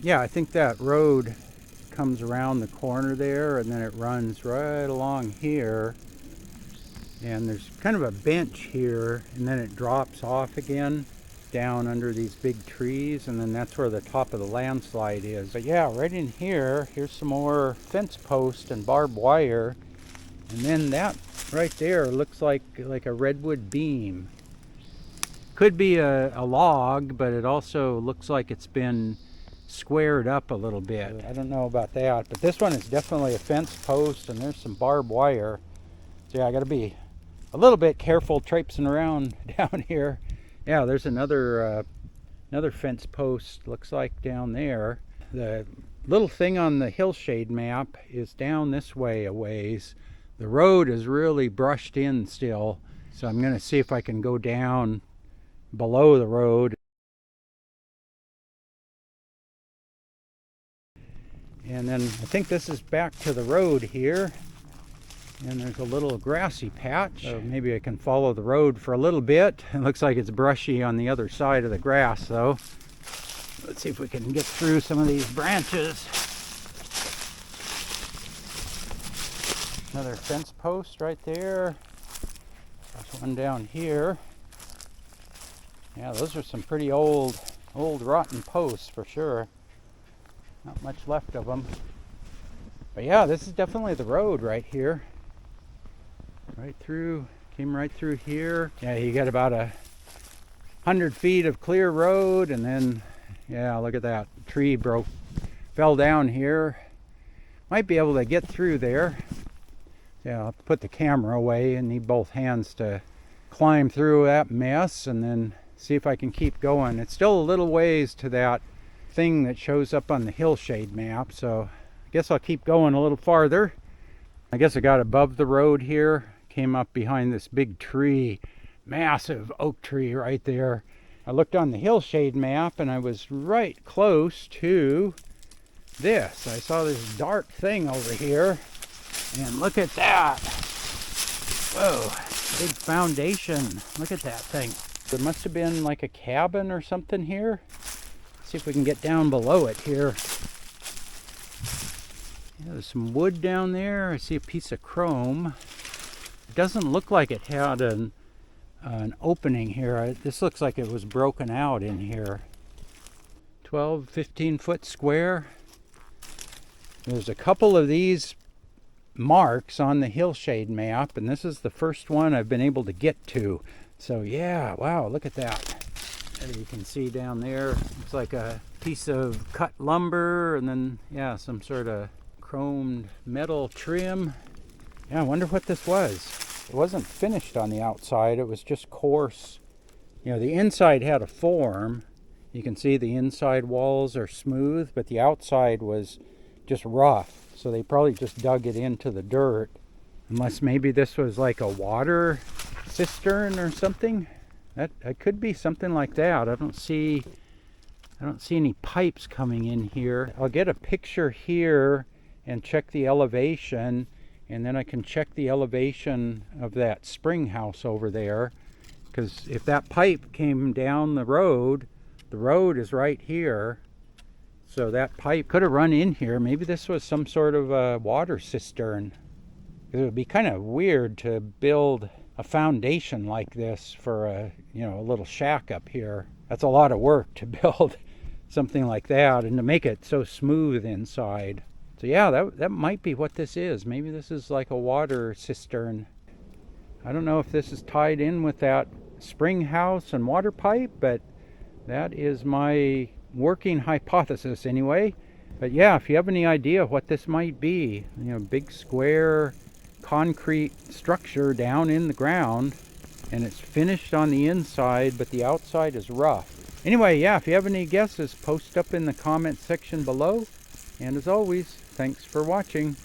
Yeah, I think that road comes around the corner there and then it runs right along here. And there's kind of a bench here and then it drops off again down under these big trees, and then that's where the top of the landslide is. But yeah, right in here, here's some more fence post and barbed wire. And then that right there looks like a redwood beam. Could be a log, but it also looks like it's been squared up a little bit. I don't know about that, but this one is definitely a fence post, and there's some barbed wire. So yeah, I got to be a little bit careful traipsing around down here. Yeah, there's another fence post, looks like, down there. The little thing on the Hill Shade map is down this way a ways. The road is really brushed in still, so I'm going to see if I can go down below the road. And then I think this is back to the road here. And there's a little grassy patch, so maybe I can follow the road for a little bit. It looks like it's brushy on the other side of the grass though. Let's see if we can get through some of these branches. Another fence post right there. There's one down here. Yeah, those are some pretty old rotten posts for sure. Not much left of them. But yeah, this is definitely the road right here. Right through, came right through here. Yeah, you got about 100 feet of clear road, and then, yeah, look at that. Tree fell down here. Might be able to get through there. Yeah, I'll have to put the camera away and need both hands to climb through that mess and then see if I can keep going. It's still a little ways to that thing that shows up on the Hill Shade map, so I guess I'll keep going a little farther. I guess I got above the road here, came up behind this big tree, massive oak tree right there. I looked on the Hill Shade map and I was right close to this. I saw this dark thing over here, and look at that. Whoa, big foundation. Look at that thing. There must have been like a cabin or something here. Let's see if we can get down below it here. Yeah, there's some wood down there. I see a piece of chrome. It doesn't look like it had an opening here. This looks like it was broken out in here. 12, 15 foot square. There's a couple of these marks on the Hill Shade map, and this is the first one I've been able to get to. So yeah, wow, look at that. As you can see down there, looks like a piece of cut lumber, and then, yeah, some sort of chromed metal trim. Yeah, I wonder what this was. It wasn't finished on the outside, it was just coarse. You know, the inside had a form. You can see the inside walls are smooth, but the outside was just rough. So they probably just dug it into the dirt. Unless maybe this was like a water cistern or something. That could be something like that. I don't see any pipes coming in here. I'll get a picture here and check the elevation, and then I can check the elevation of that spring house over there, because if that pipe came down the road is right here, so that pipe could have run in here. Maybe this was some sort of a water cistern. It would be kind of weird to build a foundation like this for a little shack up here. That's a lot of work to build something like that and to make it so smooth inside. So yeah, that might be what this is. Maybe this is like a water cistern. I don't know if this is tied in with that spring house and water pipe, but that is my working hypothesis anyway. But yeah, if you have any idea what this might be, big square concrete structure down in the ground, and it's finished on the inside, but the outside is rough. Anyway, yeah, if you have any guesses, post up in the comment section below. And as always, thanks for watching.